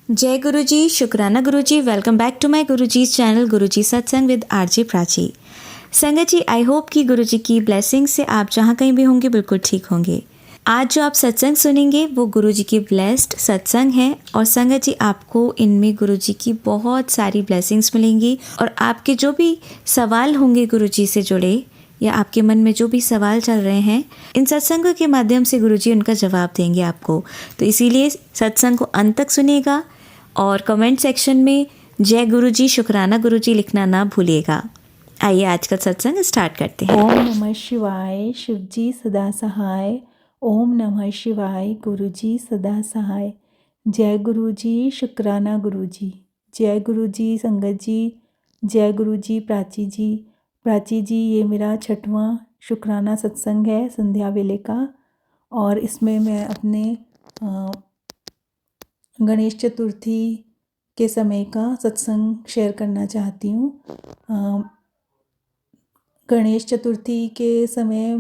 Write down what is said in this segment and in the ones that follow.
जय गुरु जी, शुक्राना गुरु जी। Welcome back to my Guru ji channel गुरु जी सत्संग विद आरजे प्राची। संगत जी, आई होप कि गुरु जी की ब्लेसिंग से आप जहाँ कहीं भी होंगे बिल्कुल ठीक होंगे। आज जो आप सत्संग सुनेंगे वो गुरु जी की ब्लेस्ड सत्संग है और संगत जी आपको इनमें गुरु जी की बहुत सारी ब्लेसिंग्स मिलेंगी और आपके जो भी सवाल होंगे गुरु जी से जुड़े या आपके मन में जो भी सवाल चल रहे हैं, इन सत्संगों के माध्यम से गुरुजी उनका जवाब देंगे आपको। तो इसीलिए सत्संग को अंत तक सुनिएगा और कमेंट सेक्शन में जय गुरुजी, शुक्राना गुरुजी लिखना ना भूलिएगा। आइए आज का सत्संग स्टार्ट करते हैं। ओम नमः शिवाय, शिवजी सदा सहाय। ओम नमः शिवाय, गुरुजी सदा सहाय। जय गुरुजी, शुक्राना गुरुजी। जय गुरुजी संगत जी, जय गुरुजी प्राची जी। प्राची जी, ये मेरा 6वां शुक्राना सत्संग है संध्या वेले का और इसमें मैं अपने गणेश चतुर्थी के समय का सत्संग शेयर करना चाहती हूँ। गणेश चतुर्थी के समय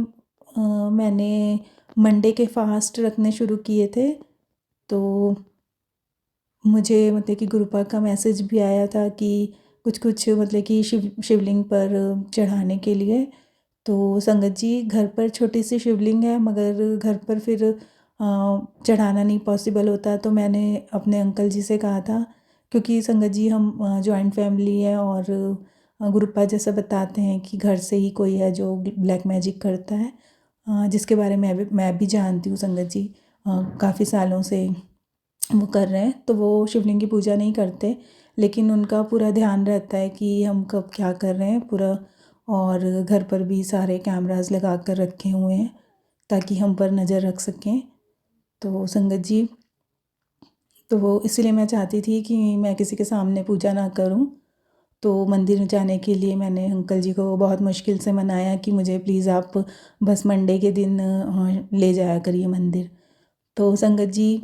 मैंने मंडे के फास्ट रखने शुरू किए थे, तो मुझे मतलब कि गुरुपा का मैसेज भी आया था कि कुछ मतलब कि शिवलिंग पर चढ़ाने के लिए। तो संगत जी, घर पर छोटी सी शिवलिंग है मगर घर पर फिर चढ़ाना नहीं पॉसिबल होता, तो मैंने अपने अंकल जी से कहा था, क्योंकि संगत जी हम जॉइंट फैमिली है और गुरुपा जैसा बताते हैं कि घर से ही कोई है जो ब्लैक मैजिक करता है, जिसके बारे में मैं भी जानती हूँ संगत जी। काफ़ी सालों से वो कर रहे हैं, तो वो शिवलिंग की पूजा नहीं करते, लेकिन उनका पूरा ध्यान रहता है कि हम कब क्या कर रहे हैं पूरा। और घर पर भी सारे कैमरास लगा कर रखे हुए हैं ताकि हम पर नज़र रख सकें। तो संगत जी, तो वो इसीलिए मैं चाहती थी कि मैं किसी के सामने पूजा ना करूं, तो मंदिर जाने के लिए मैंने अंकल जी को बहुत मुश्किल से मनाया कि मुझे प्लीज़ आप बस मंडे के दिन ले जाया करिए मंदिर। तो संगत जी,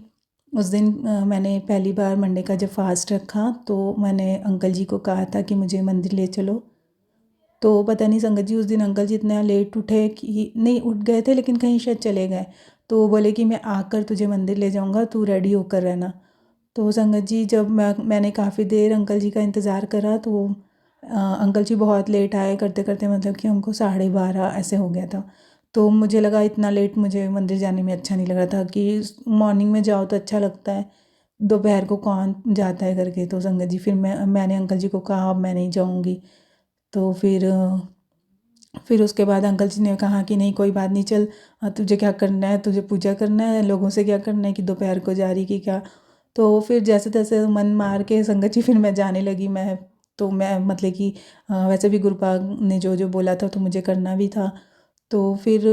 उस दिन मैंने पहली बार मंडे का जब फास्ट रखा तो मैंने अंकल जी को कहा था कि मुझे मंदिर ले चलो। तो पता नहीं संगत जी, उस दिन अंकल जी इतना लेट उठे कि नहीं, उठ गए थे लेकिन कहीं शायद चले गए। तो वो बोले कि मैं आकर तुझे मंदिर ले जाऊंगा, तू रेडी होकर रहना। तो संगत जी, जब मैंने काफ़ी देर अंकल जी का इंतज़ार करा तो अंकल जी बहुत लेट आए, करते करते मतलब कि हमको 12:30 ऐसे हो गया था। तो मुझे लगा इतना लेट मुझे मंदिर जाने में अच्छा नहीं लग रहा था कि मॉर्निंग में जाओ तो अच्छा लगता है, दोपहर को कौन जाता है करके। तो संगत जी, फिर मैंने अंकल जी को कहा अब मैं नहीं जाऊँगी। तो फिर उसके बाद अंकल जी ने कहा कि नहीं कोई बात नहीं, चल तुझे क्या करना है, तुझे पूजा करना है, लोगों से क्या करना है कि दोपहर को जा रही कि क्या। तो फिर जैसे तैसे मन मार के संगत जी फिर मैं जाने लगी। मैं मतलब कि वैसे भी गुरुपा ने जो जो बोला था तो मुझे करना भी था। तो फिर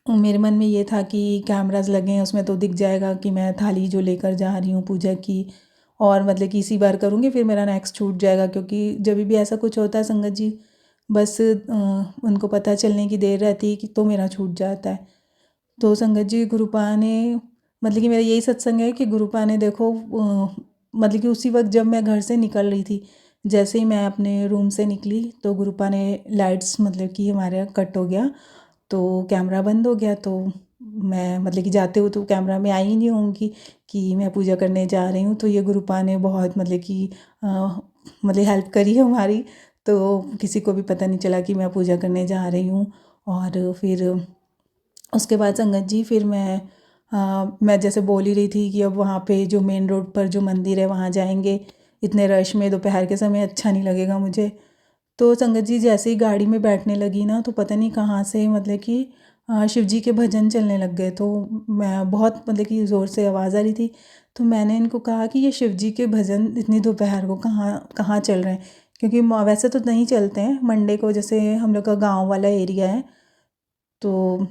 मेरे मन में ये था कि कैमरास लगे हैं उसमें तो दिख जाएगा कि मैं थाली जो लेकर जा रही हूँ पूजा की, और मतलब कि इसी बार करूँगी फिर मेरा नेक्स्ट छूट जाएगा, क्योंकि जब भी ऐसा कुछ होता है संगत जी, बस उनको पता चलने की देर रहती है कि तो मेरा छूट जाता है। तो संगत जी, गुरुपा ने मतलब कि मेरा यही सत्संग है कि गुरुपा ने देखो मतलब कि उसी वक्त जब मैं घर से निकल रही थी, जैसे ही मैं अपने रूम से निकली तो गुरुपा ने लाइट्स मतलब कि हमारे यहाँ कट हो गया, तो कैमरा बंद हो गया। तो मैं मतलब कि जाते हुए तो कैमरा में आई ही नहीं होंगी कि मैं पूजा करने जा रही हूँ। तो ये गुरुपा ने बहुत मतलब कि मतलब हेल्प करी है हमारी, तो किसी को भी पता नहीं चला कि मैं पूजा करने जा रही हूँ। और फिर उसके बाद संगत जी, फिर मैं जैसे बोल ही रही थी कि अब वहाँ पे जो मेन रोड पर जो मंदिर है वहाँ जाएंगे, इतने रश में दोपहर के समय अच्छा नहीं लगेगा मुझे। तो संगत जी, जैसे ही गाड़ी में बैठने लगी ना तो पता नहीं कहाँ से मतलब कि शिव जी के भजन चलने लग गए। तो मैं बहुत मतलब कि ज़ोर से आवाज़ आ रही थी, तो मैंने इनको कहा कि ये शिव जी के भजन इतनी दोपहर को कहाँ कहाँ चल रहे हैं, क्योंकि वैसे तो नहीं चलते हैं मंडे को, जैसे हम लोग का गांव वाला एरिया है तो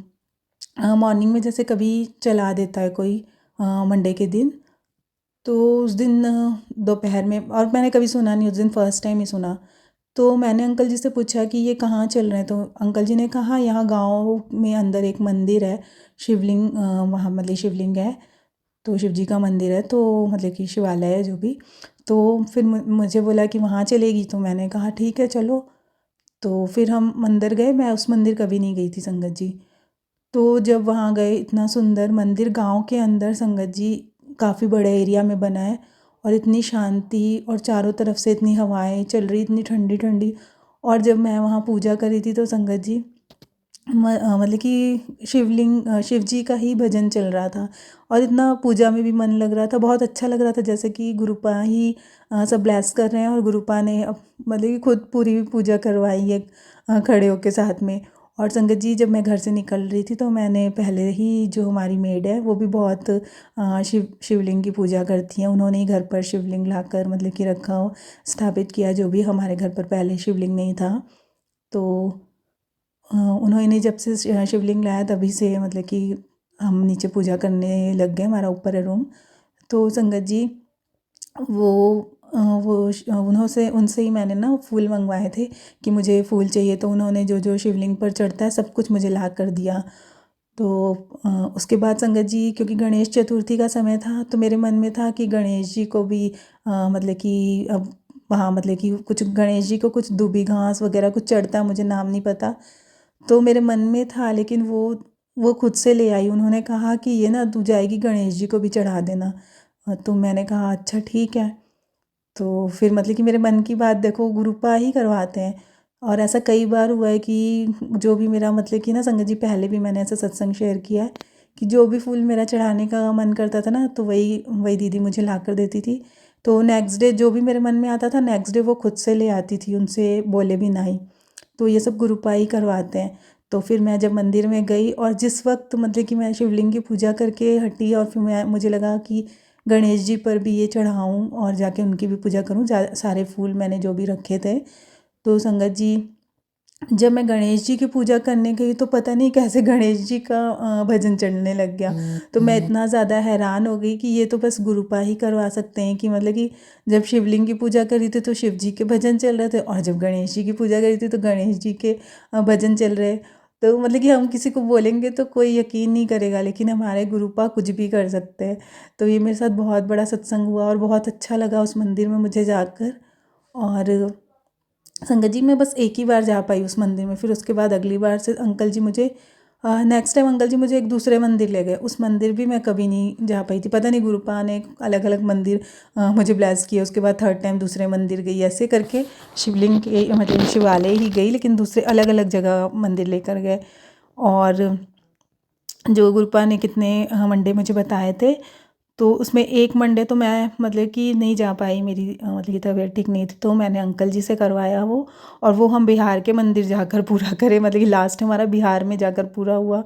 मॉर्निंग में जैसे कभी चला देता है कोई मंडे के दिन। तो उस दिन दोपहर में, और मैंने कभी सुना नहीं, उस दिन फर्स्ट टाइम ही सुना। तो मैंने अंकल जी से पूछा कि ये कहाँ चल रहे हैं, तो अंकल जी ने कहा यहाँ गांव में अंदर एक मंदिर है, शिवलिंग वहाँ मतलब शिवलिंग है, तो शिव जी का मंदिर है, तो मतलब कि शिवालय है जो भी। तो फिर मुझे बोला कि वहाँ चलेगी, तो मैंने कहा ठीक है चलो। तो फिर हम मंदिर गए, मैं उस मंदिर कभी नहीं गई थी संगत जी। तो जब वहाँ गए, इतना सुंदर मंदिर गांव के अंदर संगत जी, काफ़ी बड़े एरिया में बना है और इतनी शांति और चारों तरफ से इतनी हवाएं चल रही, इतनी ठंडी ठंडी। और जब मैं वहाँ पूजा करी थी तो संगत जी मतलब कि शिव जी का ही भजन चल रहा था और इतना पूजा में भी मन लग रहा था, बहुत अच्छा लग रहा था, जैसे कि गुरुपा ही सब ब्लेस कर रहे हैं और गुरुपा ने मतलब कि खुद पूरी पूजा करवाई है खड़े होके साथ में। और संगत जी जब मैं घर से निकल रही थी तो मैंने पहले ही, जो हमारी मेड है वो भी बहुत शिवलिंग की पूजा करती हैं, उन्होंने ही घर पर शिवलिंग लाकर मतलब कि रखा हो, स्थापित किया, जो भी हमारे घर पर पहले शिवलिंग नहीं था। तो उन्होंने जब से शिवलिंग लाया तभी से मतलब कि हम नीचे पूजा करने लग गए, हमारा ऊपर है रूम। तो संगत जी वो उन्होंने उनसे ही मैंने ना फूल मंगवाए थे कि मुझे फूल चाहिए, तो उन्होंने जो जो शिवलिंग पर चढ़ता है सब कुछ मुझे ला कर दिया। तो उसके बाद संगत जी, क्योंकि गणेश चतुर्थी का समय था तो मेरे मन में था कि गणेश जी को भी मतलब कि अब वहाँ मतलब कि कुछ गणेश जी को कुछ दूबी घास वगैरह कुछ चढ़ता है, मुझे नाम नहीं पता, तो मेरे मन में था, लेकिन वो खुद से ले आई। उन्होंने कहा कि ये ना तू जाएगी गणेश जी को भी चढ़ा देना। तो मैंने कहा अच्छा ठीक है। तो फिर मतलब कि मेरे मन की बात देखो, गुरुपा ही करवाते हैं। और ऐसा कई बार हुआ है कि जो भी मेरा मतलब कि ना संगत जी, पहले भी मैंने ऐसा सत्संग शेयर किया है कि जो भी फूल मेरा चढ़ाने का मन करता था ना, तो वही वही दीदी मुझे ला कर देती थी। तो नेक्स्ट डे जो भी मेरे मन में आता था, नेक्स्ट डे वो खुद से ले आती थी, उनसे बोले भी नहीं। तो ये सब गुरुपा ही करवाते हैं। तो फिर मैं जब मंदिर में गई और जिस वक्त मतलब कि मैं शिवलिंग की पूजा करके हटी और फिर मुझे लगा कि गणेश जी पर भी ये चढ़ाऊँ और जाके उनकी भी पूजा करूँ, सारे फूल मैंने जो भी रखे थे। तो संगत जी जब मैं गणेश जी की पूजा करने गई तो पता नहीं कैसे गणेश जी का भजन चढ़ने लग गया। तो मैं इतना ज़्यादा हैरान हो गई कि ये तो बस गुरुपा ही करवा सकते हैं, कि मतलब कि जब शिवलिंग की पूजा करी थी तो शिव जी के भजन चल रहे थे और जब गणेश जी की पूजा करी थी तो गणेश जी के भजन चल रहे। तो मतलब कि हम किसी को बोलेंगे तो कोई यकीन नहीं करेगा, लेकिन हमारे गुरुपा कुछ भी कर सकते हैं। तो ये मेरे साथ बहुत बड़ा सत्संग हुआ और बहुत अच्छा लगा उस मंदिर में मुझे जाकर। और संगत जी मैं बस एक ही बार जा पाई उस मंदिर में, फिर उसके बाद अगली बार से अंकल जी मुझे नेक्स्ट टाइम अंकल जी मुझे एक दूसरे मंदिर ले गए, उस मंदिर भी मैं कभी नहीं जा पाई थी। पता नहीं गुरुपा ने अलग अलग मंदिर मुझे ब्लेस किया। उसके बाद थर्ड टाइम दूसरे मंदिर गई, ऐसे करके शिवलिंग के मतलब शिवालय ही गई, लेकिन दूसरे अलग अलग जगह मंदिर लेकर गए। और जो गुरुपा ने कितने मंडे मुझे बताए थे, तो उसमें एक मंडे तो मैं मतलब कि नहीं जा पाई, मेरी मतलब कि तबीयत ठीक नहीं थी, तो मैंने अंकल जी से करवाया वो। और वो हम बिहार के मंदिर जाकर पूरा करें, मतलब कि लास्ट हमारा बिहार में जाकर पूरा हुआ।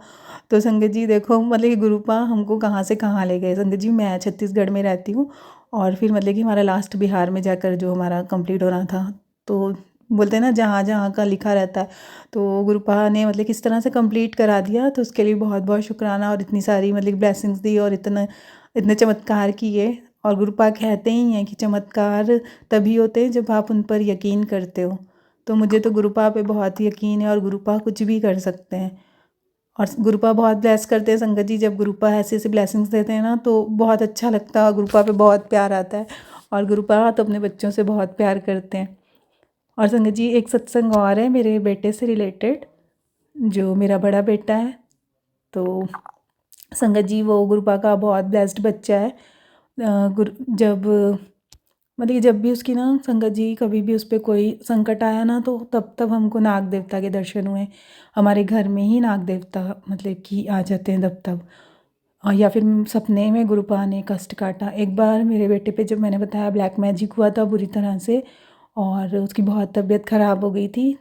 तो संगत जी देखो मतलब कि गुरुपा हमको कहाँ से कहाँ ले गए। संगत जी मैं छत्तीसगढ़ में रहती हूँ और फिर मतलब कि हमारा लास्ट बिहार में जाकर जो हमारा कंप्लीट होना था, तो बोलते हैं ना जहाँ जहाँ का लिखा रहता है, तो गुरुपा ने मतलब किस तरह से कंप्लीट करा दिया, तो उसके लिए बहुत बहुत शुक्राना। और इतनी सारी मतलब ब्लेसिंग्स दी और इतना इतने चमत्कार किए। और गुरुपा कहते ही हैं कि चमत्कार तभी होते हैं जब आप उन पर यकीन करते हो। तो मुझे तो गुरुपा पे बहुत यकीन है और गुरुपा कुछ भी कर सकते हैं। और गुरुपा बहुत ब्लेस करते हैं संगत जी, जब गुरुपा ऐसे ऐसे ब्लेसिंग्स देते हैं ना तो बहुत अच्छा लगता है और गुरुपा पे बहुत प्यार आता है। और गुरुपा तो अपने बच्चों से बहुत प्यार करते हैं। और संगत जी एक सत्संग और है मेरे बेटे से रिलेटेड, जो मेरा बड़ा बेटा है। तो संगत जी वो गुरुपा का बहुत ब्लेस्ड बच्चा है। जब मतलब कि जब भी उसकी ना संगत जी कभी भी उस पर कोई संकट आया ना, तो तब तब हमको नाग देवता के दर्शन हुए। हमारे घर में ही नाग देवता मतलब कि आ जाते हैं तब तब। और या फिर सपने में गुरुपा ने कष्ट काटा। एक बार मेरे बेटे पे जब मैंने बताया ब्लैक मैजिक हुआ था बुरी तरह से और उसकी बहुत तबीयत ख़राब हो गई थी,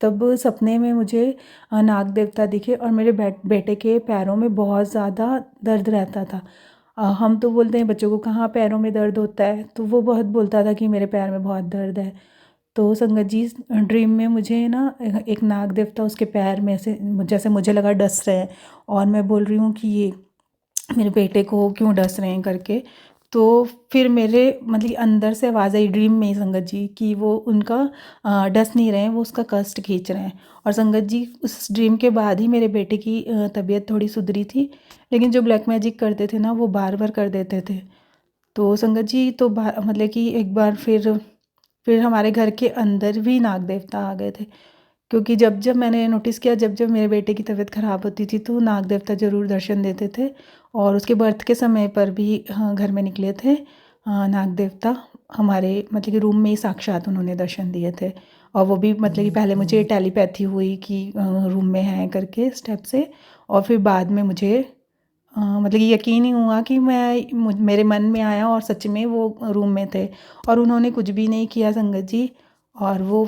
तब सपने में मुझे नाग देवता दिखे और मेरे बेटे के पैरों में बहुत ज़्यादा दर्द रहता था। हम तो बोलते हैं बच्चों को कहाँ पैरों में दर्द होता है, तो वो बहुत बोलता था कि मेरे पैर में बहुत दर्द है। तो संगत जी ड्रीम में मुझे ना एक नाग देवता उसके पैर में से जैसे मुझे लगा डस रहे हैं और मैं बोल रही हूँ कि ये मेरे बेटे को क्यों डस रहे हैं करके। तो फिर मेरे मतलब कि अंदर से आवाज़ आई ड्रीम में ही संगत जी कि वो उनका डस नहीं रहे हैं, वो उसका कष्ट खींच रहे हैं। और संगत जी उस ड्रीम के बाद ही मेरे बेटे की तबीयत थोड़ी सुधरी थी, लेकिन जो ब्लैक मैजिक करते थे ना वो बार बार कर देते थे। तो संगत जी तो मतलब कि एक बार फिर हमारे घर के अंदर भी नाग देवता आ गए थे, क्योंकि जब जब मैंने नोटिस किया जब जब मेरे बेटे की तबीयत ख़राब होती थी तो नाग देवता ज़रूर दर्शन देते थे। और उसके बर्थ के समय पर भी घर में निकले थे नाग देवता हमारे मतलब कि रूम में ही साक्षात उन्होंने दर्शन दिए थे। और वो भी मतलब कि पहले मुझे टेलीपैथी हुई कि रूम में हैं करके स्टेप से, और फिर बाद में मुझे मतलब कि यकीन ही हुआ कि मेरे मन में आया और सच में वो रूम में थे और उन्होंने कुछ भी नहीं किया संगत जी, और वो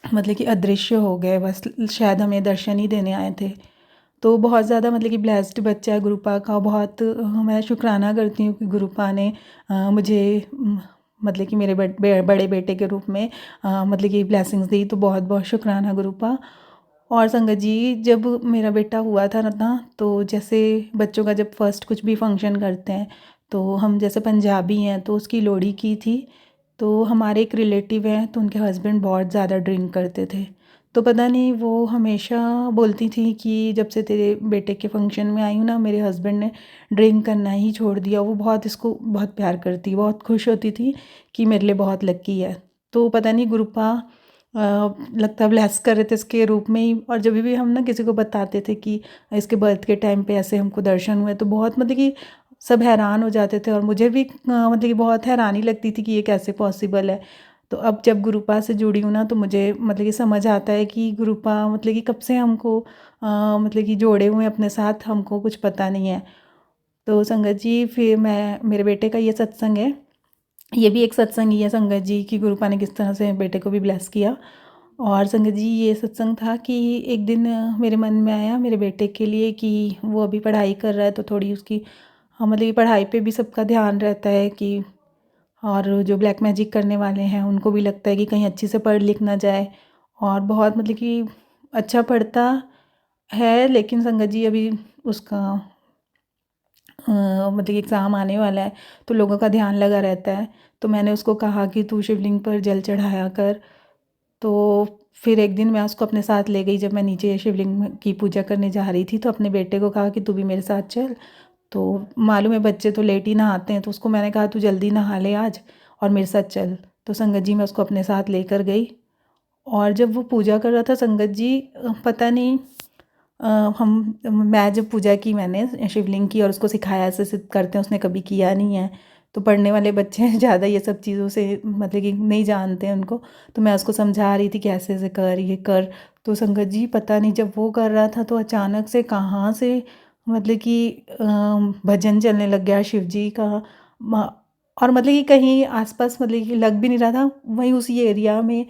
मतलब कि अदृश्य हो गए, बस शायद हमें दर्शन ही देने आए थे। तो बहुत ज़्यादा मतलब कि ब्लेस्ड बच्चा है गुरुपा का, बहुत मैं शुक्राना करती हूँ कि गुरुपा ने मुझे मतलब कि मेरे बड़े बेटे के रूप में मतलब कि ब्लेसिंग्स दी, तो बहुत बहुत शुक्राना गुरुपा। और संगत जी जब मेरा बेटा हुआ था ना, तो जैसे बच्चों का जब फर्स्ट कुछ भी फंक्शन करते हैं, तो हम जैसे पंजाबी हैं तो उसकी लोहड़ी की थी। तो हमारे एक रिलेटिव हैं तो उनके हस्बैंड बहुत ज़्यादा ड्रिंक करते थे, तो पता नहीं वो हमेशा बोलती थी कि जब से तेरे बेटे के फंक्शन में आई हूँ ना, मेरे हस्बैंड ने ड्रिंक करना ही छोड़ दिया। वो बहुत इसको बहुत प्यार करती, बहुत खुश होती थी कि मेरे लिए बहुत लकी है। तो पता नहीं गुरुपा लगता ब्लेस कर रहे थे इसके रूप में ही। और जब भी हम ना किसी को बताते थे कि इसके बर्थ के टाइम पे ऐसे हमको दर्शन हुए, तो बहुत मतलब कि सब हैरान हो जाते थे और मुझे भी मतलब कि बहुत हैरानी लगती थी कि ये कैसे पॉसिबल है। तो अब जब गुरुपा से जुड़ी हूँ ना, तो मुझे मतलब कि समझ आता है कि गुरुपा मतलब कि कब से हमको मतलब कि जोड़े हुए हैं अपने साथ, हमको कुछ पता नहीं है। तो संगत जी फिर मेरे बेटे का ये सत्संग है, ये भी एक सत्संग ही है संगत जी कि गुरुपा ने किस तरह से बेटे को भी ब्लेस किया। और संगत जी ये सत्संग था कि एक दिन मेरे मन में आया मेरे बेटे के लिए कि वो अभी पढ़ाई कर रहा है, तो थोड़ी उसकी मतलब कि पढ़ाई पे भी सबका ध्यान रहता है कि, और जो ब्लैक मैजिक करने वाले हैं उनको भी लगता है कि कहीं अच्छी से पढ़ लिख ना जाए। और बहुत मतलब कि अच्छा पढ़ता है, लेकिन संगत जी अभी उसका मतलब कि एग्ज़ाम आने वाला है, तो लोगों का ध्यान लगा रहता है। तो मैंने उसको कहा कि तू शिवलिंग पर जल चढ़ाया कर। तो फिर एक दिन मैं उसको अपने साथ ले गई, जब मैं नीचे शिवलिंग की पूजा करने जा रही थी, तो अपने बेटे को कहा कि तू भी मेरे साथ चल। तो मालूम है बच्चे तो लेट ही नहाते हैं, तो उसको मैंने कहा तू जल्दी नहा ले आज और मेरे साथ चल। तो संगत जी मैं उसको अपने साथ लेकर गई, और जब वो पूजा कर रहा था संगत जी पता नहीं मैं जब पूजा की मैंने शिवलिंग की और उसको सिखाया ऐसे ऐसे करते हैं, उसने कभी किया नहीं है। तो पढ़ने वाले बच्चे हैं ज़्यादा ये सब चीज़ों से मतलब कि नहीं जानते हैं उनको, तो मैं उसको समझा रही थी कि ऐसे ऐसे कर ये कर। तो संगत जी पता नहीं जब वो कर रहा था तो अचानक से कहाँ से मतलब कि भजन चलने लग गया शिव जी का। और मतलब कि कहीं आसपास मतलब कि लग भी नहीं रहा था, वहीं उसी एरिया में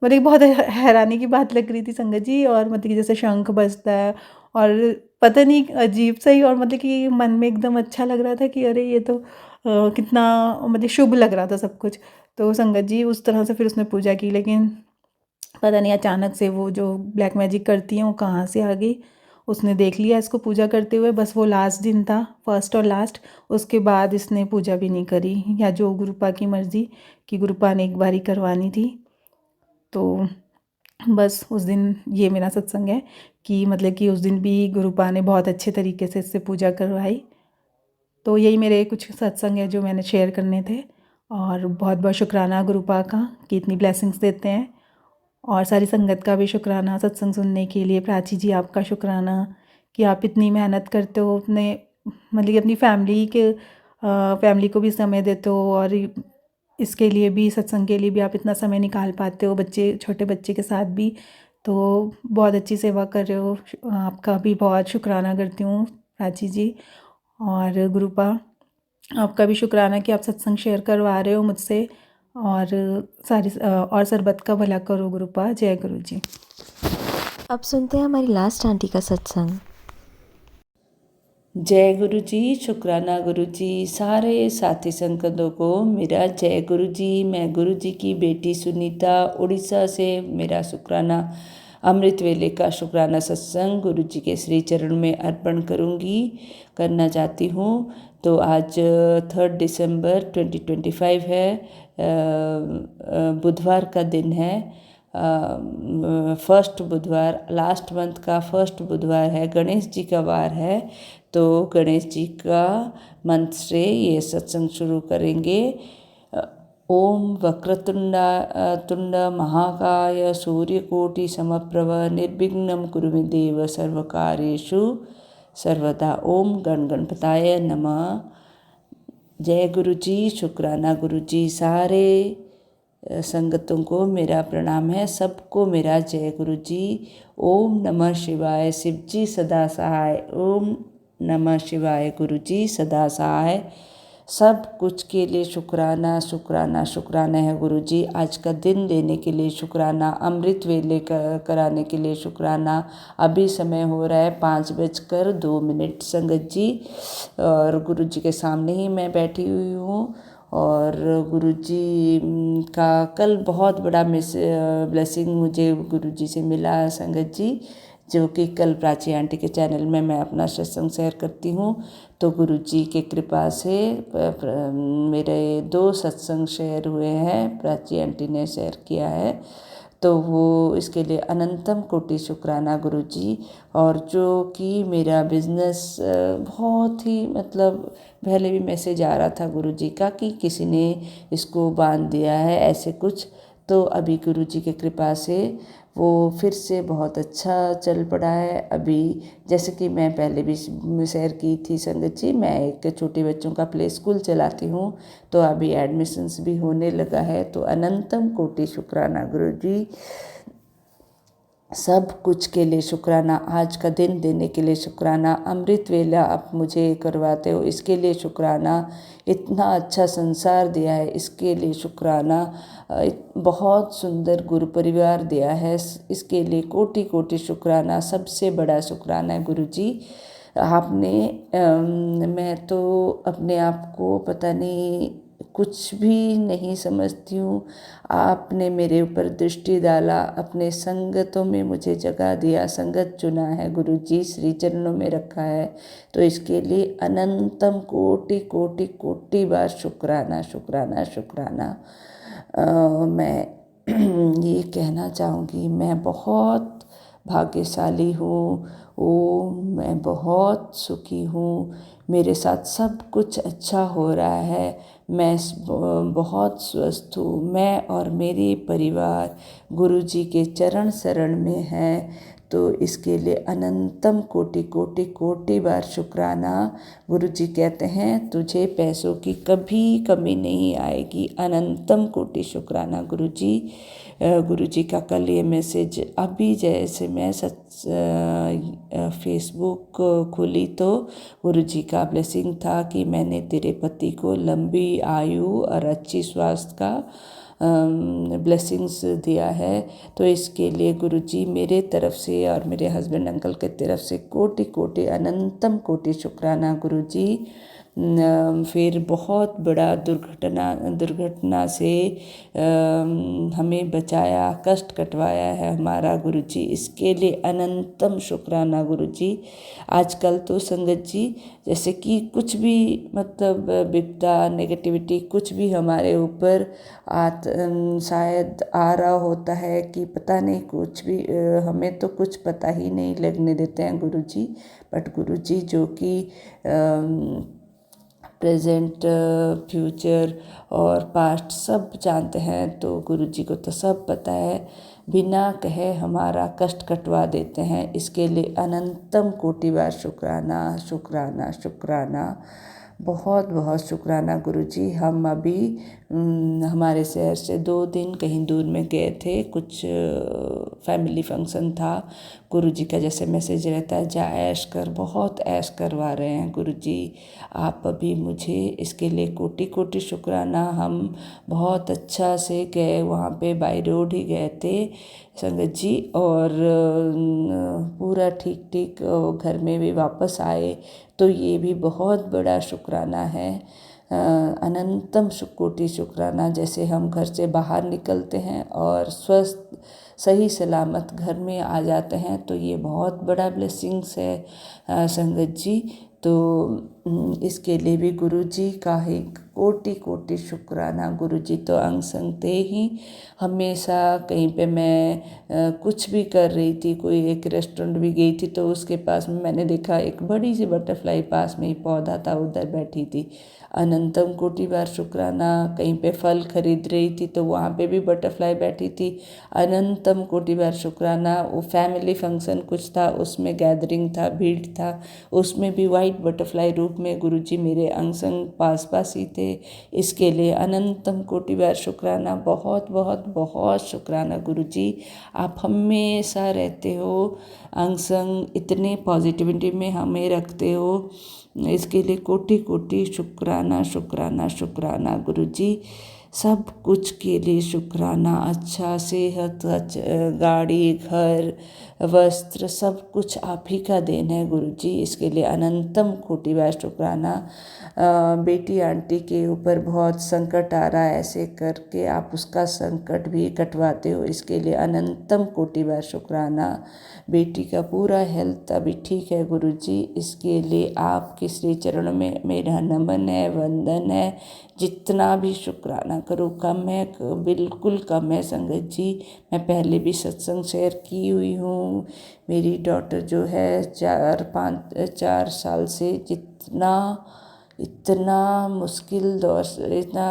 मतलब कि बहुत हैरानी की बात लग रही थी संगत जी। और मतलब कि जैसे शंख बजता है और पता नहीं अजीब सा ही, और मतलब कि मन में एकदम अच्छा लग रहा था कि अरे ये तो कितना मतलब शुभ लग रहा था सब कुछ। तो संगत जी उस तरह से फिर उसने पूजा की, लेकिन पता नहीं अचानक से वो जो ब्लैक मैजिक करती हैं वो कहाँ से आ गई। उसने देख लिया इसको पूजा करते हुए, बस वो लास्ट दिन था फर्स्ट और लास्ट, उसके बाद इसने पूजा भी नहीं करी, या जो गुरुपा की मर्ज़ी कि गुरुपा ने एक बारी करवानी थी। तो बस उस दिन ये मेरा सत्संग है कि मतलब कि उस दिन भी गुरुपा ने बहुत अच्छे तरीके से इससे पूजा करवाई। तो यही मेरे कुछ सत्संग है जो मैंने शेयर करने थे, और बहुत बहुत शुक्राना गुरुपा का कि इतनी ब्लेसिंग्स देते हैं। और सारी संगत का भी शुक्राना सत्संग सुनने के लिए। प्राची जी आपका शुक्राना कि आप इतनी मेहनत करते हो, अपने मतलब कि अपनी फैमिली को भी समय देते हो, और इसके लिए भी सत्संग के लिए भी आप इतना समय निकाल पाते हो, बच्चे छोटे बच्चे के साथ भी। तो बहुत अच्छी सेवा कर रहे हो, आपका भी बहुत शुक्राना करती हूँ प्राची जी। और गुरुपा आपका भी शुक्राना कि आप सत्संग शेयर करवा रहे हो मुझसे, और और सरबत का भला करो गुरुपा। जय गुरु जी। अब सुनते हैं हमारी लास्ट आंटी का सत्संग। जय गुरु जी, शुक्राना गुरु जी। सारे साथी संगतों को मेरा जय गुरु जी। मैं गुरु जी की बेटी सुनीता उड़ीसा से मेरा शुक्राना अमृत वेले का शुक्राना सत्संग गुरु जी के श्री चरण में अर्पण करना चाहती हूँ। तो आज 3 दिसंबर 2025 है, बुधवार का दिन है। फर्स्ट बुधवार, लास्ट मंथ का फर्स्ट बुधवार है, गणेश जी का वार है। तो गणेश जी का मंत्र से ये सत्संग शुरू करेंगे। ओम वक्रतुंड महाकाय सूर्यकोटि समप्रभ निर्विघ्नं कुरु मे देव सर्वकार्येषु सर्वदा। ओम गण गणपताय नमः। जय गुरु जी। शुक्राना गुरु जी। सारे संगतों को मेरा प्रणाम है, सबको मेरा जय गुरु जी। ओम नमः शिवाय। शिव जी सदा सहाय। ओम नमः शिवाय। गुरु जी सदा सहाय। सब कुछ के लिए शुक्राना शुक्राना शुक्राना है गुरु जी। आज का दिन देने के लिए शुक्राना, अमृत वेले कराने के लिए शुक्राना। अभी समय हो रहा है 5:02 संगत जी, और गुरु जी के सामने ही मैं बैठी हुई हूँ। और गुरु जी का कल बहुत बड़ा ब्लेसिंग मुझे गुरु जी से मिला संगत जी, जो कि कल प्राची आंटी के चैनल में मैं अपना सत्संग शेयर करती हूँ। तो गुरु जी के कृपा से मेरे 2 सत्संग शेयर हुए हैं, प्राची आंटी ने शेयर किया है, तो वो इसके लिए अनंतम कोटि शुक्राना गुरु जी। और जो कि मेरा बिज़नेस बहुत ही मतलब पहले भी मैसेज आ रहा था गुरु जी का कि किसी ने इसको बांध दिया है ऐसे कुछ, तो अभी गुरु जी की कृपा से वो फिर से बहुत अच्छा चल पड़ा है। अभी जैसे कि मैं पहले भी शेयर की थी संगत जी, मैं एक छोटे बच्चों का प्ले स्कूल चलाती हूँ, तो अभी एडमिशन्स भी होने लगा है। तो अनंतम कोटि शुक्राना गुरु जी। सब कुछ के लिए शुक्राना, आज का दिन देने के लिए शुक्राना, अमृत वेला आप मुझे करवाते हो इसके लिए शुक्राना, इतना अच्छा संसार दिया है इसके लिए शुक्राना, बहुत सुंदर गुरु परिवार दिया है इसके लिए कोटि कोटि शुक्राना। सबसे बड़ा शुक्राना है गुरु जी। आपने मैं तो अपने आप को पता नहीं कुछ भी नहीं समझती हूँ, आपने मेरे ऊपर दृष्टि डाला, अपने संगतों में मुझे जगह दिया, संगत चुना है गुरु जी, श्री चरणों में रखा है, तो इसके लिए अनंतम कोटि कोटि कोटि बार शुक्राना शुक्राना शुक्राना। मैं ये कहना चाहूँगी मैं बहुत भाग्यशाली हूँ। मैं बहुत सुखी हूँ, मेरे साथ सब कुछ अच्छा हो रहा है, मैं बहुत स्वस्थ हूँ। मैं और मेरे परिवार गुरु जी के चरण शरण में हैं, तो इसके लिए अनंतम कोटि कोटि कोटि बार शुक्राना। गुरु जी कहते हैं तुझे पैसों की कभी कमी नहीं आएगी, अनंतम कोटि शुक्राना गुरु जी। गुरु जी का कल ये मैसेज अभी जैसे मैं फेसबुक खोली तो गुरु जी का ब्लेसिंग था कि मैंने तेरे पति को लंबी आयु और अच्छी स्वास्थ्य का ब्लेसिंग्स दिया है। तो इसके लिए गुरु जी मेरे तरफ से और मेरे हस्बैंड अंकल के तरफ से कोटि कोटि अनंतम कोटि शुक्राना गुरु जी। फिर बहुत बड़ा दुर्घटना से हमें बचाया, कष्ट कटवाया है हमारा गुरु जी, इसके लिए अनंतम शुक्राना गुरु जी। आजकल तो संगत जी जैसे कि कुछ भी मतलब विपदा नेगेटिविटी कुछ भी हमारे ऊपर शायद आ रहा होता है कि पता नहीं कुछ भी हमें तो कुछ पता ही नहीं लगने देते हैं गुरु जी। बट गुरु जी जो कि प्रेजेंट फ्यूचर और पास्ट सब जानते हैं, तो गुरु जी को तो सब पता है, बिना कहे हमारा कष्ट कटवा देते हैं, इसके लिए अनंतम कोटि बार शुक्राना शुक्राना शुक्राना, बहुत बहुत शुक्राना गुरु जी। हम अभी हमारे शहर से 2 दिन कहीं दूर में गए थे, कुछ फैमिली फंक्शन था। गुरु जी का जैसे मैसेज रहता है जा ऐश कर, बहुत ऐश करवा रहे हैं गुरु जी आप अभी मुझे, इसके लिए कोटि कोटि शुक्राना। हम बहुत अच्छा से गए, वहाँ पे बाई रोड ही गए थे संगत जी, और पूरा ठीक घर में भी वापस आए, तो ये भी बहुत बड़ा शुक्राना है। अनंतम कोटि शुक्राना। जैसे हम घर से बाहर निकलते हैं और स्वस्थ सही सलामत घर में आ जाते हैं, तो ये बहुत बड़ा ब्लेसिंग्स है संगत जी। तो इसके लिए भी गुरुजी का ही कोटि कोटि शुक्राना। गुरुजी तो अंग संग थे ही। हमेशा कहीं पे मैं कुछ भी कर रही थी, कोई एक रेस्टोरेंट भी गई थी तो उसके पास में मैंने देखा एक बड़ी सी बटरफ्लाई पास में ही पौधा था, उधर बैठी थी। अनंतम कोटि बार शुक्राना। कहीं पे फल खरीद रही थी तो वहाँ पे भी बटरफ्लाई बैठी थी। अनंतम कोटि बार शुक्राना। वो फैमिली फंक्शन कुछ था, उसमें गैदरिंग था, भीड़ था, उसमें भी वाइट बटरफ्लाई रूप में गुरुजी मेरे अंग संग पास पास ही थे। इसके लिए अनंतम कोटि बार शुक्राना। बहुत बहुत बहुत शुक्राना गुरुजी, आप हमेशा रहते हो अंग संग, इतने पॉजिटिविटी में हमें रखते हो। इसके लिए कोटि कोटि शुक्राना शुक्राना शुक्राना गुरुजी। सब कुछ के लिए शुक्राना। अच्छा सेहत, गाड़ी, घर, वस्त्र, सब कुछ आप ही का देन है गुरुजी। इसके लिए अनंतम कोटि बार शुक्राना। बेटी आंटी के ऊपर बहुत संकट आ रहा है, ऐसे करके आप उसका संकट भी कटवाते हो, इसके लिए अनंतम कोटि बार शुक्राना। बेटी का पूरा हेल्थ अभी ठीक है गुरुजी, इसके लिए आपके श्री चरण में मेरा नमन है, वंदन है। जितना भी शुक्राना करो कम है, बिल्कुल कम है संगत जी। मैं पहले भी सत्संग शेयर की हुई हूँ। मेरी डॉटर जो है 4 साल से इतना मुश्किल दौर से, इतना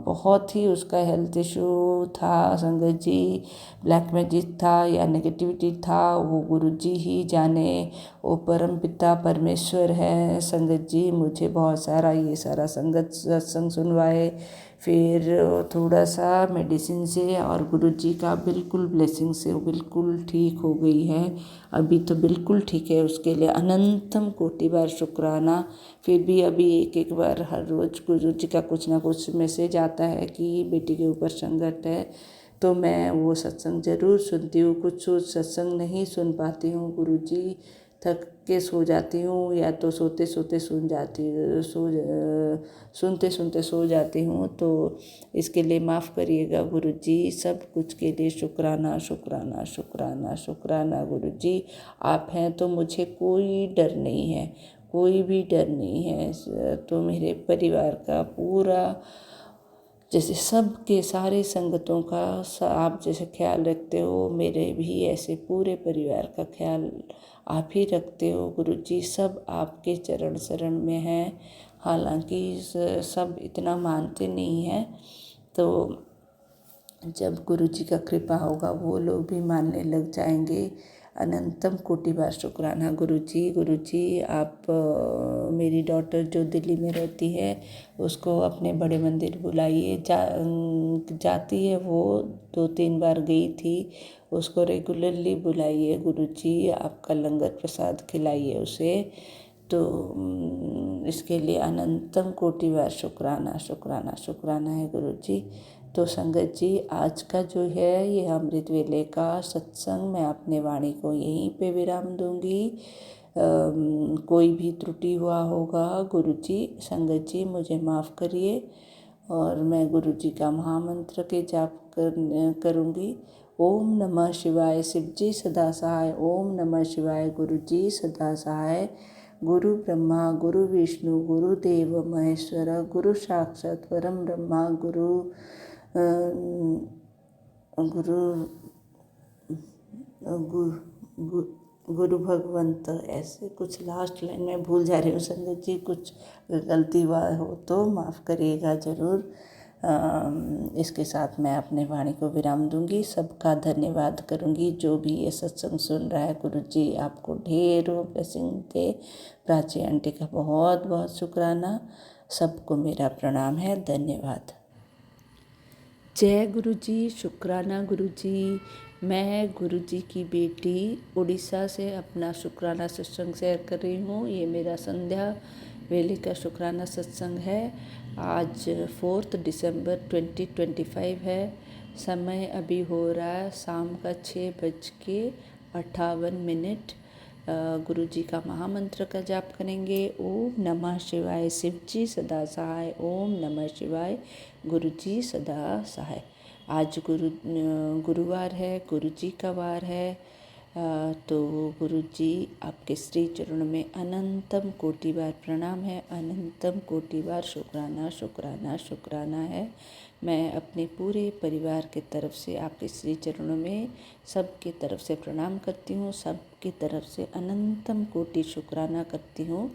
बहुत ही उसका हेल्थ इशू था संगत जी, ब्लैक मैजिक था या नेगेटिविटी था, वो गुरुजी ही जाने। वो परम पिता परमेश्वर है संगत जी। मुझे बहुत सारा ये सारा संगत सत्संग सुनवाए, फिर थोड़ा सा मेडिसिन से और गुरुजी का बिल्कुल ब्लेसिंग से वो बिल्कुल ठीक हो गई है। अभी तो बिल्कुल ठीक है, उसके लिए अनंतम कोटि बार शुक्राना। फिर भी अभी एक एक बार हर रोज़ गुरुजी का कुछ ना कुछ मैसेज आता है कि बेटी के ऊपर संकट है, तो मैं वो सत्संग ज़रूर सुनती हूँ। कुछ सत्संग नहीं सुन पाती हूँ गुरुजी, थक के सो जाती हूँ या तो सोते सोते सुनते सुनते सो जाती हूँ, तो इसके लिए माफ़ करिएगा गुरुजी। सब कुछ के लिए शुक्राना शुक्राना शुक्राना शुक्राना गुरुजी। आप हैं तो मुझे कोई डर नहीं है, कोई भी डर नहीं है। तो मेरे परिवार का पूरा, जैसे सब के सारे संगतों का आप जैसे ख्याल रखते हो, मेरे भी ऐसे पूरे परिवार का ख्याल आप ही रखते हो गुरुजी। सब आपके चरण शरण में हैं। हालांकि सब इतना मानते नहीं हैं, तो जब गुरुजी का कृपा होगा वो लोग भी मानने लग जाएंगे। अनंतम कोटि बार शुक्राना गुरुजी। गुरुजी आप मेरी डॉटर जो दिल्ली में रहती है उसको अपने बड़े मंदिर बुलाइए। जाती है वो, 2-3 बार गई थी, उसको रेगुलरली बुलाइए गुरुजी। आपका लंगर प्रसाद खिलाइए उसे। तो इसके लिए अनंतम कोटि बार शुक्राना शुक्राना शुक्राना है गुरुजी। तो संगत जी, आज का जो है ये अमृत वेले का सत्संग, मैं अपने वाणी को यहीं पे विराम दूंगी। कोई भी त्रुटि हुआ होगा गुरुजी, संगत जी मुझे माफ़ करिए। और मैं गुरुजी का महामंत्र के जाप करूँगी। ओम नमः शिवाय शिव जी सदा सहाय। ओम नमः शिवाय गुरुजी सदा सहाय। गुरु ब्रह्मा गुरु विष्णु गुरुदेव महेश्वर, गुरु साक्षात परम ब्रह्मा, गुरु भगवंत, ऐसे कुछ लास्ट लाइन में भूल जा रही हूँ संगत जी। कुछ गलती हुआ हो तो माफ़ करिएगा ज़रूर। इसके साथ मैं अपने वाणी को विराम दूंगी। सबका धन्यवाद करूंगी जो भी ये सत्संग सुन रहा है। गुरुजी आपको ढेरों ब्लेसिंग दे। प्राची आंटी का बहुत बहुत शुक्राना। सबको मेरा प्रणाम है। धन्यवाद। जय गुरुजी। शुक्राना गुरुजी। मैं गुरुजी की बेटी उड़ीसा से अपना शुक्राना सत्संग शेयर कर रही हूँ। ये मेरा संध्या वेले का शुक्राना सत्संग है। आज 4 दिसंबर 2025 है। समय अभी हो रहा है शाम का 6:58। गुरुजी का महामंत्र का जाप करेंगे। ओम नमः शिवाय शिव जी सदा सहाय। ओम नमः शिवाय गुरुजी सदा सहाय। आज गुरुवार है, गुरुजी का वार है। तो गुरुजी आपके श्री चरणों में अनंतम कोटि बार प्रणाम है, अनंतम कोटि बार शुक्राना शुक्राना शुक्राना है। मैं अपने पूरे परिवार के तरफ से आपके श्री चरणों में सबके तरफ से प्रणाम करती हूँ, सबकी तरफ से अनंतम कोटि शुक्राना करती हूँ।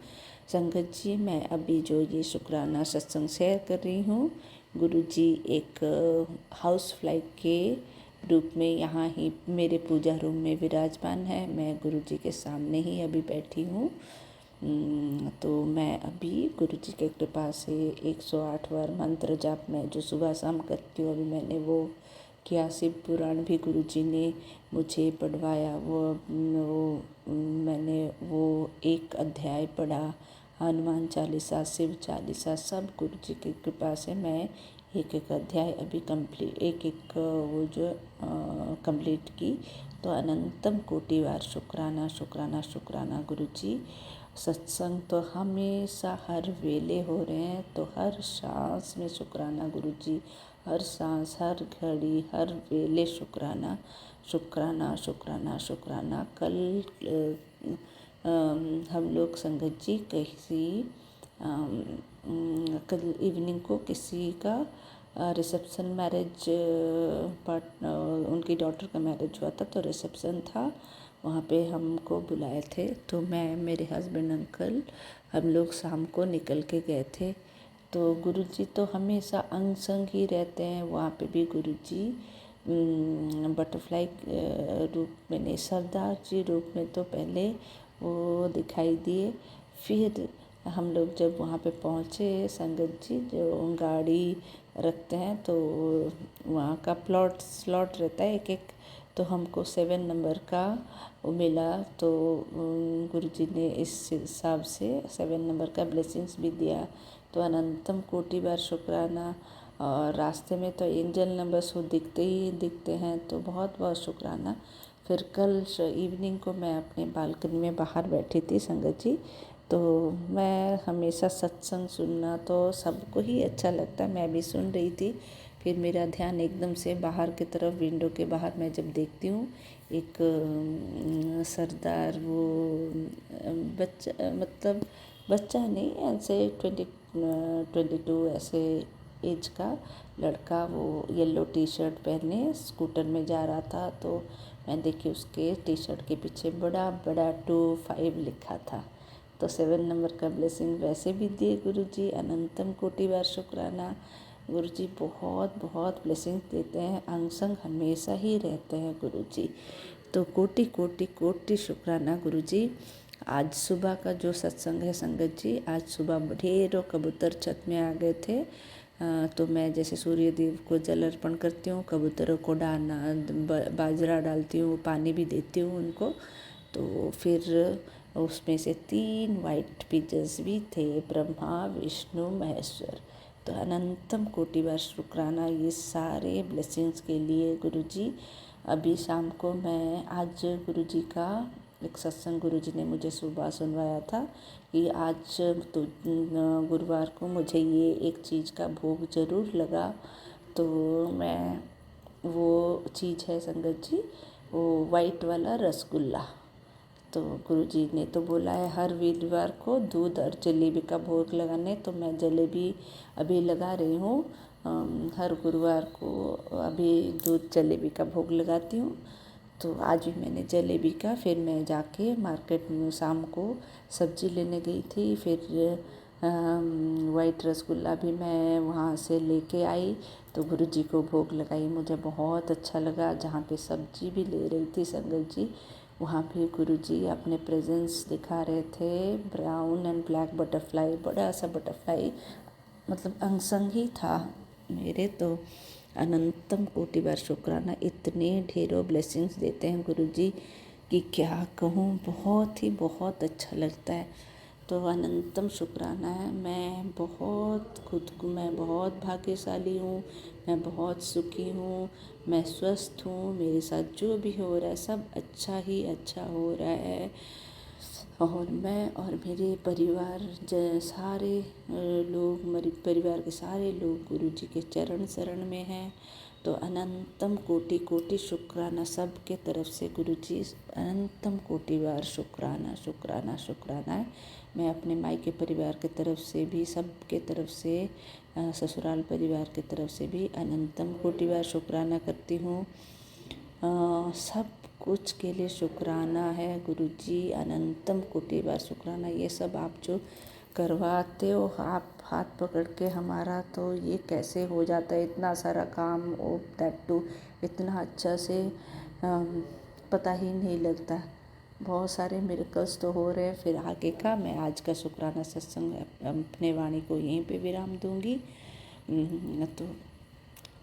संगत जी, मैं अभी जो ये शुक्राना सत्संग शेयर कर रही हूँ, गुरुजी एक हाउस फ्लाइट के रूप में यहाँ ही मेरे पूजा रूम में विराजमान है। मैं गुरुजी के सामने ही अभी बैठी हूँ। तो मैं अभी गुरुजी के कृपा से 108 बार मंत्र जाप मैं जो सुबह शाम करती हूँ, अभी मैंने वो किया। शिव पुराण भी गुरुजी ने मुझे पढ़वाया, मैंने वो एक अध्याय पढ़ा। हनुमान चालीसा, शिव चालीसा, सब गुरुजी की कृपा से मैं एक एक अध्याय अभी कंप्लीट की। तो अनंतम कोटि बार शुक्राना शुक्राना शुक्राना गुरुजी। सत्संग तो हमेशा हर वेले हो रहे हैं, तो हर सांस में शुक्राना गुरुजी, हर सांस, हर घड़ी, हर वेले शुक्राना शुक्राना शुक्राना शुक्राना। कल हम लोग संगत जी कल इवनिंग को किसी का रिसेप्शन मैरिज उनकी डॉटर का मैरिज हुआ था, तो रिसेप्शन था, वहाँ पे हमको बुलाए थे। तो मैं, मेरे हस्बैंड, अंकल, हम लोग शाम को निकल के गए थे। तो गुरुजी तो हमेशा अंग संग ही रहते हैं। वहाँ पे भी गुरुजी बटरफ्लाई रूप में नहीं, सरदार जी रूप में तो पहले वो दिखाई दिए। फिर हम लोग जब वहाँ पे पहुँचे, संगत जी जो गाड़ी रखते हैं तो वहाँ का स्लॉट रहता है एक, तो हमको 7 नंबर का वो मिला। तो गुरुजी ने इस हिसाब से 7 नंबर का ब्लेसिंग्स भी दिया। तो अनंतम कोटि बार शुक्राना। और रास्ते में तो एंजल नंबर्स वो दिखते ही दिखते हैं, तो बहुत बहुत शुक्राना। फिर कल इवनिंग को मैं अपने बालकनी में बाहर बैठी थी संगत जी। तो मैं हमेशा सत्संग सुनना तो सबको ही अच्छा लगता है, मैं भी सुन रही थी। फिर मेरा ध्यान एकदम से बाहर की तरफ, विंडो के बाहर मैं जब देखती हूँ, एक सरदार, वो बच्चा, मतलब बच्चा नहीं, ऐसे 22 ऐसे एज का लड़का, वो येलो टी शर्ट पहने स्कूटर में जा रहा था। तो मैं देखी उसके टी शर्ट के पीछे बड़ा बड़ा 25 लिखा था। तो 7 नंबर का ब्लेसिंग वैसे भी दिए गुरुजी। अनंतम कोटि बार शुक्राना। गुरुजी बहुत बहुत ब्लेसिंग देते हैं, अंग संग हमेशा ही रहते हैं गुरुजी। तो कोटि कोटि कोटि शुक्राना गुरुजी। आज सुबह का जो सत्संग है संगत जी, आज सुबह ढेरों कबूतर छत में आ गए थे। तो मैं जैसे सूर्य देव को जल अर्पण करती हूँ, कबूतरों को दाना बाजरा डालती हूँ, पानी भी देती हूँ उनको। तो फिर उसमें से 3 वाइट पिजन्स भी थे, ब्रह्मा विष्णु महेश्वर। तो अनंतम कोटि बार शुक्राना ये सारे ब्लेसिंग्स के लिए गुरुजी। अभी शाम को मैं, आज गुरुजी का एक सत्संग गुरुजी ने मुझे सुबह सुनवाया था कि आज तो गुरुवार को मुझे ये एक चीज़ का भोग ज़रूर लगा। तो मैं, वो चीज़ है संगत जी, वो वाइट वाला रसगुल्ला। तो गुरुजी ने तो बोला है हर वीरवार को दूध और जलेबी का भोग लगाने, तो मैं जलेबी अभी लगा रही हूँ। हर गुरुवार को अभी दूध जलेबी का भोग लगाती हूँ। तो आज भी मैंने जलेबी का, फिर मैं जाके मार्केट में शाम को सब्ज़ी लेने गई थी। फिर वाइट रसगुल्ला भी मैं वहाँ से लेके आई, तो गुरुजी को भोग लगाई। मुझे बहुत अच्छा लगा। जहाँ पे सब्ज़ी भी ले रही थी संगत जी, वहाँ भी गुरुजी अपने प्रेजेंस दिखा रहे थे। ब्राउन एंड ब्लैक बटरफ्लाई, बड़ा सा बटरफ्लाई, मतलब अंग संग ही था मेरे। तो अनंतम कोटि बार शुक्राना। इतने ढेरों ब्लेसिंग्स देते हैं गुरुजी कि क्या कहूँ, बहुत ही बहुत अच्छा लगता है। तो अनंतम शुक्राना है। मैं बहुत भाग्यशाली हूँ, मैं बहुत सुखी हूँ, मैं स्वस्थ हूँ। मेरे साथ जो भी हो रहा है सब अच्छा ही अच्छा हो रहा है। और मैं और मेरे परिवार सारे लोग, मेरे परिवार के सारे लोग गुरु जी के चरण शरण में हैं। तो अनंतम कोटि कोटि शुक्राना सबके तरफ से गुरु जी, अनंतम कोटि बार शुक्राना शुक्राना शुक्राना है। मैं अपने मायके परिवार के तरफ से भी, सबके तरफ से, ससुराल परिवार के तरफ से भी अनंतम कोटि बार शुक्राना करती हूँ। सब कुछ के लिए शुक्राना है गुरु जी, अनंतम कोटि बार शुक्राना। ये सब आप जो करवाते हो, आप हाथ पकड़ के हमारा, तो ये कैसे हो जाता है इतना सारा काम, ओ दैट टू इतना अच्छा से, पता ही नहीं लगता। बहुत सारे मिरेकल्स तो हो रहे हैं। फिर आगे का मैं आज का शुक्राना सत्संग अपने वाणी को यहीं पे विराम दूंगी। तो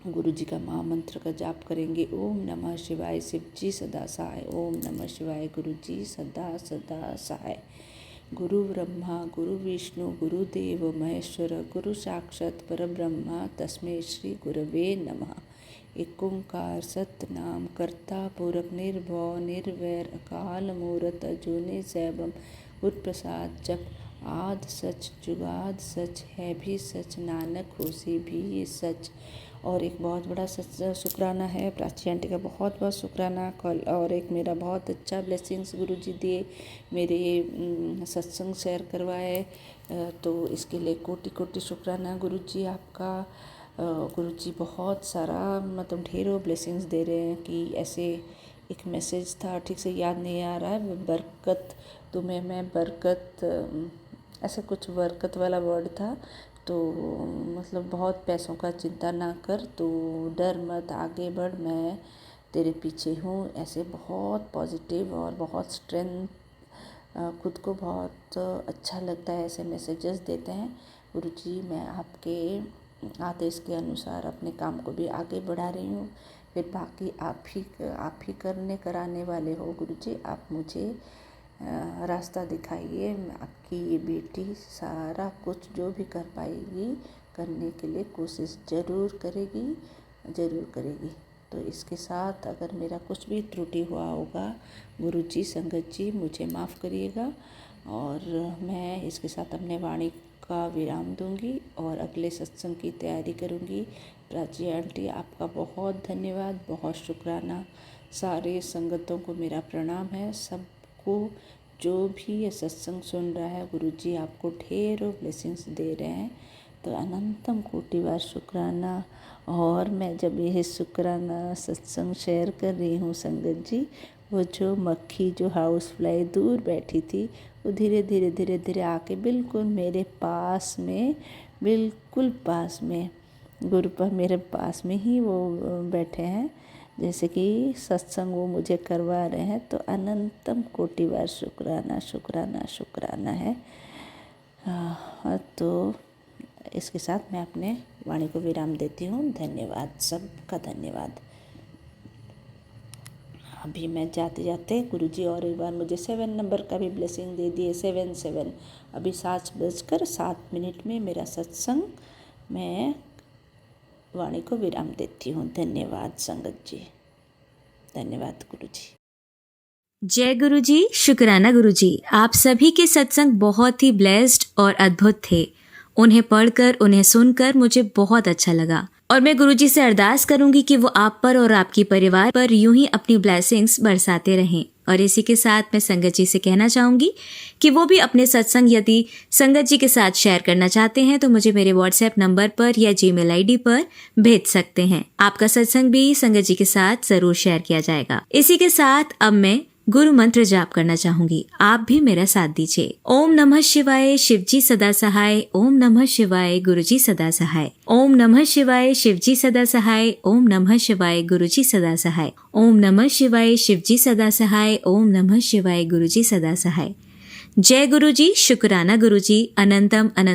गुरु जी का महामंत्र का जाप करेंगे। ओम नमः शिवाय, शिव जी सदा सहाय। ओम नमः शिवाय, गुरु जी सदा सदा सहाय। गुरु ब्रह्मा गुरु विष्णु गुरुदेव महेश्वर, गुरु साक्षात परब्रह्मा तस्मै श्री गुरवे नमः। एक ओंकार सतनाम करता पुरख निर्भव निर्वैर अकाल मूरत अजूनी सैभम। गुरप्रसाद जप आद सच जुगाद सच है भी सच, नानक होसी भी ये सच। और एक बहुत बड़ा शुक्राना है प्राची आंटी का, बहुत बहुत शुक्राना कल। और एक मेरा बहुत अच्छा ब्लेसिंग्स गुरु जी दिए, मेरे सत्संग शेयर करवाए, तो इसके लिए कोटि कोटि शुक्राना गुरु जी आपका। गुरु जी बहुत सारा, मतलब ढेरों ब्लेसिंग्स दे रहे हैं कि ऐसे एक मैसेज था, ठीक से याद नहीं आ रहा है, बरकत तुम्हें मैं बरकत, ऐसा कुछ बरकत वाला वर्ड था। तो मतलब बहुत पैसों का चिंता ना कर, तो डर मत, आगे बढ़, मैं तेरे पीछे हूँ। ऐसे बहुत पॉजिटिव और बहुत स्ट्रेंथ, खुद को बहुत अच्छा लगता है ऐसे मैसेजेस देते हैं गुरु जी। मैं आपके आदेश के अनुसार अपने काम को भी आगे बढ़ा रही हूँ। फिर बाकी आप ही कराने वाले हो गुरु जी। आप मुझे रास्ता दिखाइए। आपकी ये बेटी सारा कुछ जो भी कर पाएगी, करने के लिए कोशिश ज़रूर करेगी। तो इसके साथ अगर मेरा कुछ भी त्रुटि हुआ होगा गुरु जी, संगत जी, मुझे माफ़ करिएगा। और मैं इसके साथ अपने वाणी का विराम दूंगी और अगले सत्संग की तैयारी करूंगी। प्राची आंटी आपका बहुत धन्यवाद, बहुत शुक्राना। सारे संगतों को मेरा प्रणाम है। सबको जो भी ये सत्संग सुन रहा है, गुरु जी आपको ढेरों ब्लेसिंग्स दे रहे हैं। तो अनंतम कोटि बार शुक्राना। और मैं जब यह शुक्राना सत्संग शेयर कर रही हूँ संगत जी, वो जो मक्खी, जो हाउस फ्लाई दूर बैठी थी, वो धीरे धीरे आके बिल्कुल मेरे पास में, बिल्कुल पास में, गुरु पर मेरे पास में ही वो बैठे हैं, जैसे कि सत्संग वो मुझे करवा रहे हैं। तो अनंतम कोटि बार शुक्राना है। तो इसके साथ मैं अपने वाणी को विराम देती हूँ। धन्यवाद, सबका धन्यवाद। अभी मैं जाते गुरुजी और एक बार मुझे 7 नंबर का भी ब्लेसिंग दे दिए। 7 अभी 7:07 में मेरा सत्संग, मैं वाणी को विराम देती हूँ। धन्यवाद संगत जी, धन्यवाद गुरु जी। जय गुरु जी, शुक्राना गुरु जी। आप सभी के सत्संग बहुत ही ब्लेस्ड और अद्भुत थे। उन्हें पढ़कर, उन्हें सुनकर मुझे बहुत अच्छा लगा और मैं गुरु जी से अरदास करूंगी कि वो आप पर और आपकी परिवार पर यूं ही अपनी ब्लेसिंग्स बरसाते रहें। और इसी के साथ मैं संगत जी से कहना चाहूंगी कि वो भी अपने सत्संग यदि संगत जी के साथ शेयर करना चाहते हैं तो मुझे मेरे व्हाट्सएप नंबर पर या जीमेल आईडी पर भेज सकते हैं। आपका सत्संग भी संगत जी के साथ जरूर शेयर किया जाएगा। इसी के साथ अब मैं गुरु मंत्र जाप करना चाहूंगी, आप भी मेरा साथ दीजिए। ओम नमः शिवाय, शिव जी सदा सहाय। ओम नमः शिवाय, गुरु जी सदा सहाय। ओम नमः शिवाय, शिव जी सदा सहाय। ओम नमः शिवाय, गुरु जी सदा सहाय। ओम नमः शिवाय, शिव जी सदा सहाय। ओम नमः शिवाय, गुरु जी सदा सहाय। जय गुरु जी, शुक्राना गुरु जी। अनंतम अनंत